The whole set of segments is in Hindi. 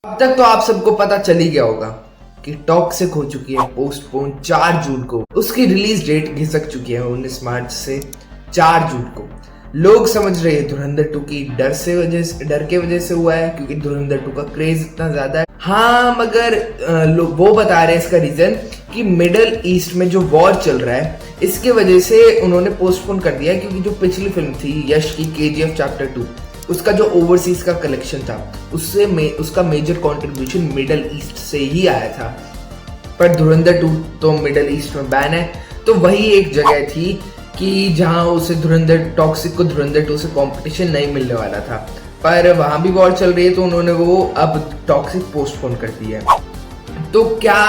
अब तक तो आप सबको पता चल ही गया होगा कि टॉक्सिक हो चुकी है पोस्टपोन 4 जून को। उसकी रिलीज डेट घिसक चुकी है 19 मार्च से 4 जून को। लोग समझ रहे हैं धुरंधर 2 की डर के वजह से हुआ है, क्योंकि धुरंधर 2 का क्रेज इतना ज्यादा है। हाँ, मगर वो बता रहे हैं इसका रीजन कि मिडल ईस्ट में जो वॉर चल रहा है इसके वजह से उन्होंने पोस्टपोन कर दिया है, क्योंकि जो पिछली फिल्म थी यश की KGF चैप्टर 2, उसका जो ओवरसीज का कलेक्शन था उसका मेजर कंट्रीब्यूशन मिडल ईस्ट से ही आया था। पर धुरंधर 2 तो मिडल ईस्ट में बैन है, तो वही एक जगह थी कि जहां उसे टॉक्सिक को धुरंधर 2 से कंपटीशन नहीं मिलने वाला था। पर वहां भी वॉर चल रही है, तो उन्होंने वो अब टॉक्सिक पोस्टपोन कर दिया है। तो क्या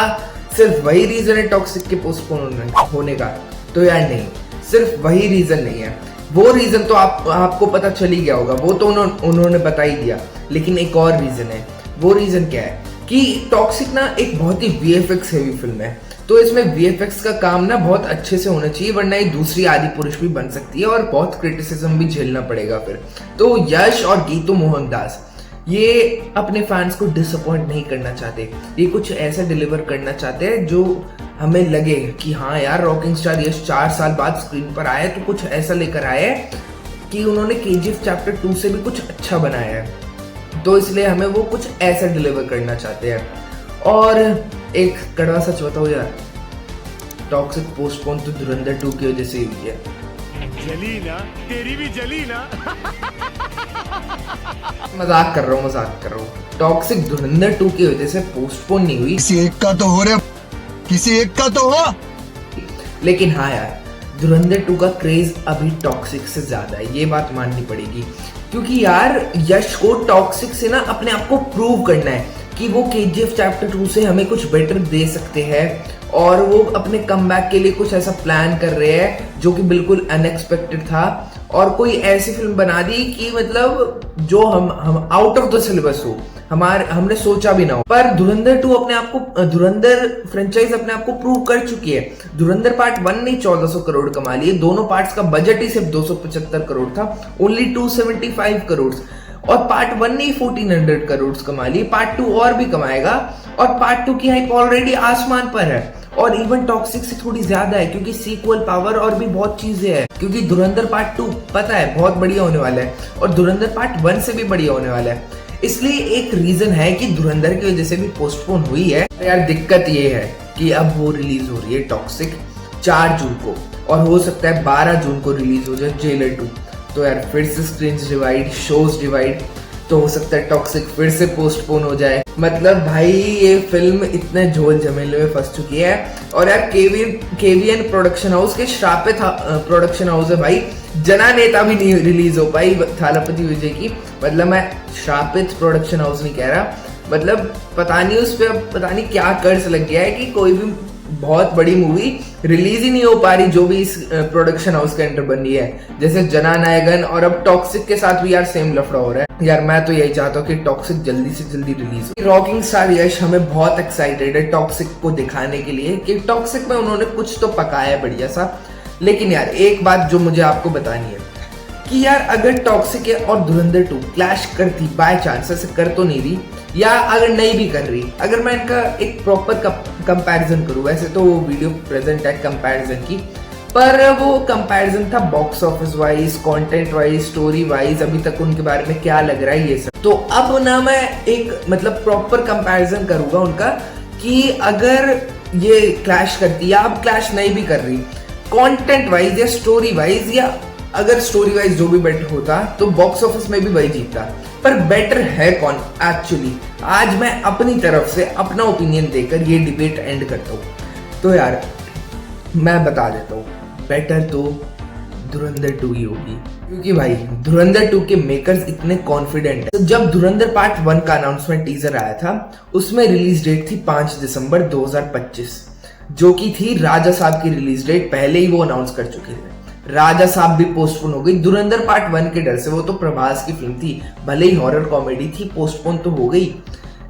सिर्फ वही रीजन है टॉक्सिक के पोस्टपोन होने का? तो यार नहीं, सिर्फ वही रीजन नहीं है। वो रीजन तो आपको पता चल ही गया होगा, वो तो उन्होंने बता ही दिया। लेकिन एक और रीजन है। वो रीजन क्या है कि टॉक्सिक ना एक बहुत ही VFX हेवी फिल्म है, तो इसमें VFX का काम ना बहुत अच्छे से होना चाहिए, वरना ये दूसरी आदि पुरुष भी बन सकती है और बहुत क्रिटिसिज्म भी झेलना पड़ेगा फिर। तो यश और गीतू मोहनदास ये अपने फैंस को डिसअपॉइंट नहीं करना चाहते। ये कुछ ऐसा डिलीवर करना चाहते हैं जो हमें लगे कि हाँ यार, रॉकिंग स्टार यश 4 साल बाद स्क्रीन पर आए तो कुछ ऐसा लेकर आए कि उन्होंने KGF चैप्टर 2 से भी कुछ अच्छा बनाया है। तो इसलिए हमें वो कुछ ऐसा डिलीवर करना चाहते हैं। और एक कड़वा सच बताओ यार, टॉक्सिक पोस्टपोन तो धुरंधर 2 की वजह से हुई है। जली ना, तेरी भी जली ना। मजाक कर रहा हूँ। टॉक्सिक धुरंधर 2 की वजह से पोस्टपोन नहीं हुई, किसी एक का तो हो। लेकिन हाँ यार, धुरंधर 2 का क्रेज अभी टॉक्सिक से ज्यादा है, ये बात माननी पड़ेगी। क्योंकि यार यश को टॉक्सिक से ना अपने आप को प्रूव करना है कि वो KGF चैप्टर 2 से हमें कुछ बेटर दे सकते हैं, और वो अपने कमबैक के लिए कुछ ऐसा प्लान कर रहे हैं जो कि बिल्कुल अनएक्सपेक्टेड था, और कोई ऐसी फिल्म बना दी कि मतलब जो हम आउट ऑफ द सिलेबस हो, हमने सोचा भी ना हो। पर धुरंधर 2 धुरंधर फ्रेंचाइज अपने आप को प्रूव कर चुकी है। धुरंधर पार्ट 1 ने 1400 करोड़ कमा लिए, दोनों पार्ट्स का बजट ही सिर्फ 275 करोड़ था, ओनली 275 करोड़। और पार्ट 1 ने 1400 करोड़ कमा लिए, पार्ट 2 और भी कमाएगा, और पार्ट 2 की हाइप ऑलरेडी आसमान पर है, और इवन टॉक्सिक से थोड़ी ज्यादा है, क्योंकि सीक्वल पावर और भी बहुत चीजें हैं। क्योंकि धुरंधर पार्ट 2 पता है बहुत बढ़िया होने वाला है, और धुरंधर पार्ट 1 से भी बढ़िया होने वाला है। इसलिए एक रीजन है कि धुरंधर की वजह से भी पोस्टपोन हुई है। यार दिक्कत ये है कि अब वो रिलीज हो रही है टॉक्सिक 4 जून को, और हो सकता है 12 जून को रिलीज हो जाए जेलर 2। तो यार फिर से स्क्रीन डिवाइड, शोज डिवाइड, तो हो सकता है टॉक्सिक फिर से पोस्टपोन हो जाए। मतलब भाई ये फिल्म इतने झोल झमेले में फंस चुकी है। और यार KVN प्रोडक्शन हाउस के श्रापित प्रोडक्शन हाउस है भाई, जना नेता भी नहीं रिलीज हो पाई थालापति विजय की। मतलब मैं श्रापित प्रोडक्शन हाउस नहीं कह रहा, मतलब पता नहीं उस पर पता नहीं क्या कर्ज लग गया है कि कोई भी बहुत बड़ी मूवी रिलीज ही नहीं हो पा रही जो भी इस प्रोडक्शन हाउस के अंडर बनी है। जैसे जननायकन और अब टॉक्सिक के साथ भी यार सेम लफड़ा हो रहा है। यार मैं तो यही चाहता हूँ कि टॉक्सिक जल्दी से जल्दी रिलीज हो। रॉकिंग स्टार यश हमें बहुत एक्साइटेड है टॉक्सिक को दिखाने के लिए कि टॉक्सिक में उन्होंने कुछ तो पकाया है बढ़िया सा। लेकिन यार एक बात जो मुझे आपको बतानी है कि यार अगर टॉक्सिक और धुरंधर 2 क्लैश करती बाय चांस, ऐसे कर तो नहीं रही, या अगर नहीं भी कर रही, अगर मैं इनका एक प्रॉपर कंपैरिजन करूं, वैसे तो वो वीडियो प्रेजेंट है कंपैरिजन की, पर वो कंपैरिजन था box office wise, content wise, story wise, अभी तक उनके बारे में क्या लग रहा है ये सब। तो अब ना मैं एक मतलब प्रॉपर कंपैरिजन करूंगा उनका कि अगर ये क्लैश करती या अब क्लैश नहीं भी कर रही, कंटेंट वाइज या स्टोरी वाइज, या अगर स्टोरी वाइज जो भी बेटर होता तो बॉक्स ऑफिस में भी वही जीतता। पर बेटर है कौन एक्चुअली? आज मैं अपनी तरफ से अपना ओपिनियन देकर ये डिबेट एंड करता हूँ। तो यार मैं बता देता हूँ, बेटर तो धुरंधर 2 ही होगी, क्योंकि भाई धुरंधर 2 के मेकर्स इतने कॉन्फिडेंट है। तो जब धुरंधर पार्ट 1 का अनाउंसमेंट टीजर आया था, उसमें रिलीज डेट थी 5 दिसंबर 2025, जो की थी राजा साहब की रिलीज डेट। पहले ही वो अनाउंस कर चुके थे। राजा साहब भी पोस्टपोन हो गई धुरंधर पार्ट 1 के डर से। वो तो प्रभास की फिल्म थी, भले ही हॉरर कॉमेडी थी, पोस्टपोन तो हो गई।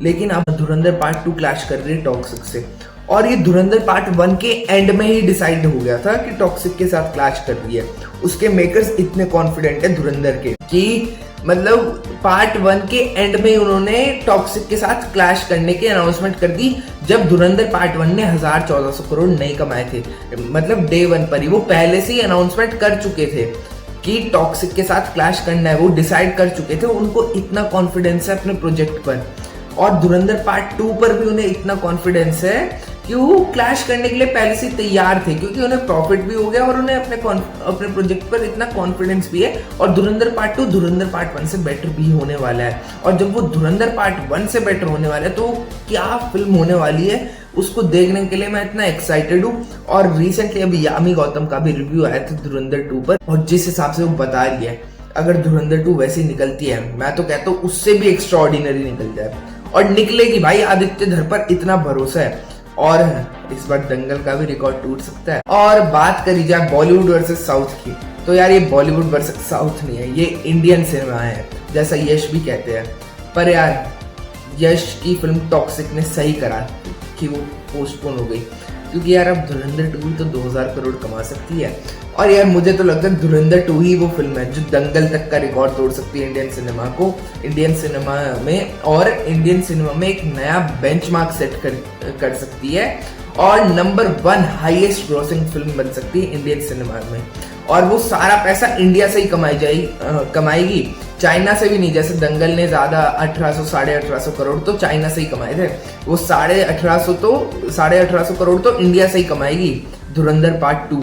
लेकिन अब धुरंधर पार्ट 2 क्लैश कर रही है टॉक्सिक से, और ये धुरंधर पार्ट 1 के एंड में ही डिसाइड हो गया था कि टॉक्सिक के साथ क्लैश कर रही है। उसके मेकर्स इतने कॉन्फिडेंट है धुरंधर के कि मतलब पार्ट 1 के एंड में उन्होंने टॉक्सिक के साथ क्लैश करने की अनाउंसमेंट कर दी, जब धुरंधर पार्ट 1 ने 1400 करोड़ नहीं कमाए थे। मतलब डे 1 पर ही वो पहले से ही अनाउंसमेंट कर चुके थे कि टॉक्सिक के साथ क्लैश करना है, वो डिसाइड कर चुके थे। उनको इतना कॉन्फिडेंस है अपने प्रोजेक्ट पर, और धुरंधर पार्ट 2 पर भी उन्हें इतना कॉन्फिडेंस है कि वो क्लैश करने के लिए पहले से तैयार थे, क्योंकि उन्हें प्रॉफिट भी हो गया और उन्हें अपने प्रोजेक्ट पर इतना कॉन्फिडेंस भी है। और धुरंधर पार्ट 2 धुरंधर पार्ट 1 से बेटर भी होने वाला है, और जब वो धुरंधर पार्ट 1 से बेटर होने वाला है तो क्या फिल्म होने वाली है उसको देखने के लिए मैं इतना एक्साइटेड हूँ। और रिसेंटली अभी यामी गौतम का भी रिव्यू आया था धुरंधर 2 पर, और जिस हिसाब से वो बता रही है अगर धुरंधर 2 वैसी निकलती है, मैं तो कहता हूँ उससे भी एक्स्ट्रा ऑर्डिनरी निकल जाए, और निकलेगी भाई। आदित्य धर पर इतना भरोसा है, और इस बार दंगल का भी रिकॉर्ड टूट सकता है। और बात करी जाए बॉलीवुड वर्सेस साउथ की, तो यार ये बॉलीवुड वर्सेस साउथ नहीं है, ये इंडियन सिनेमा है, जैसा यश भी कहते हैं। पर यार यश की फिल्म टॉक्सिक ने सही करा कि वो पोस्टपोन हो गई, क्योंकि यार अब धुरंधर 2 तो 2000 करोड़ कमा सकती है। और यार मुझे तो लगता है धुरंधर 2 ही वो फिल्म है जो दंगल तक का रिकॉर्ड तोड़ सकती है इंडियन सिनेमा में, और इंडियन सिनेमा में एक नया बेंचमार्क सेट कर सकती है, और नंबर 1 हाईएस्ट ग्रॉसिंग फिल्म बन सकती है इंडियन सिनेमा में। और वो सारा पैसा इंडिया से ही कमाएगी, चाइना से भी नहीं। जैसे दंगल ने ज्यादा 1800 करोड़ तो चाइना से ही कमाए थे, वो 1850 करोड़ तो इंडिया से ही कमाएगी धुरंधर पार्ट 2।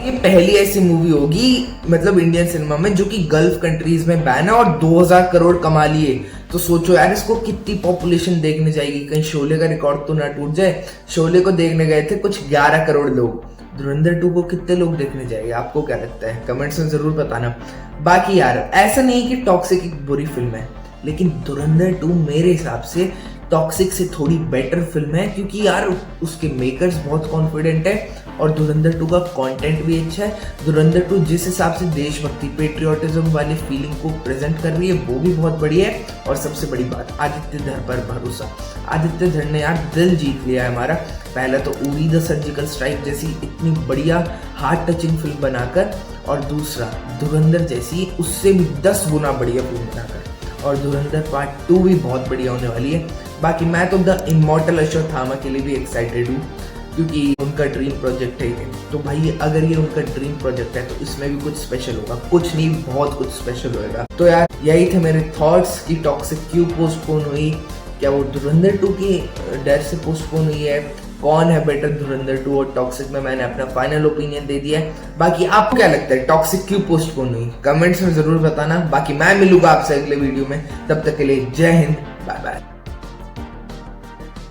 ये पहली ऐसी मूवी होगी मतलब इंडियन सिनेमा में जो कि गल्फ कंट्रीज में बैन है और 2000 करोड़ कमा लिए। तो सोचो यार इसको कितनी पॉपुलेशन देखने जाएगी, कहीं शोले का रिकॉर्ड तो ना टूट जाए। शोले को देखने गए थे कुछ 11 करोड़ लोग, धुरंधर 2 को कितने लोग देखने जाएंगे? आपको क्या लगता है? कमेंट्स में जरूर बताना। बाकी यार ऐसा नहीं कि टॉक्सिक एक बुरी फिल्म है, लेकिन धुरंधर 2 मेरे हिसाब से टॉक्सिक से थोड़ी बेटर फिल्म है, क्योंकि यार उसके मेकर्स बहुत कॉन्फिडेंट है और धुरंधर 2 का कंटेंट भी अच्छा है। धुरंधर 2 जिस हिसाब से देशभक्ति पेट्रियोटिज्म वाली फीलिंग को प्रेजेंट कर रही है वो भी बहुत बढ़िया है। और सबसे बड़ी बात आदित्य धर पर भरोसा। आदित्य धर ने यार दिल जीत लिया है हमारा। पहला तो उरी द सर्जिकल स्ट्राइक जैसी इतनी बढ़िया हार्ट टचिंग फिल्म बनाकर, और दूसरा धुरंधर जैसी उससे भी 10 गुना बढ़िया फिल्म बनाकर, और धुरंधर पार्ट 2 भी बहुत बढ़िया होने वाली है। बाकी मैं तो द इमॉर्टल अश्वत्थामा के लिए भी एक्साइटेड हूँ, क्योंकि उनका ड्रीम प्रोजेक्ट है ये। तो भाई अगर ये उनका ड्रीम प्रोजेक्ट है तो इसमें भी कुछ स्पेशल होगा, कुछ नहीं बहुत कुछ स्पेशल होगा। तो यार यही थे मेरे थॉट्स कि टॉक्सिक क्यों पोस्टपोन हुई, क्या वो धुरंधर 2 की डर से पोस्टपोन हुई है, कौन है बेटर धुरंधर 2 और टॉक्सिक में मैंने अपना फाइनल ओपिनियन दे दिया है। बाकी आपको क्या लगता है टॉक्सिक क्यों पोस्टपोन हुई? कमेंट्स में जरूर बताना। बाकी मैं मिलूंगा आपसे अगले वीडियो में, तब तक के लिए जय हिंद, बाय बाय।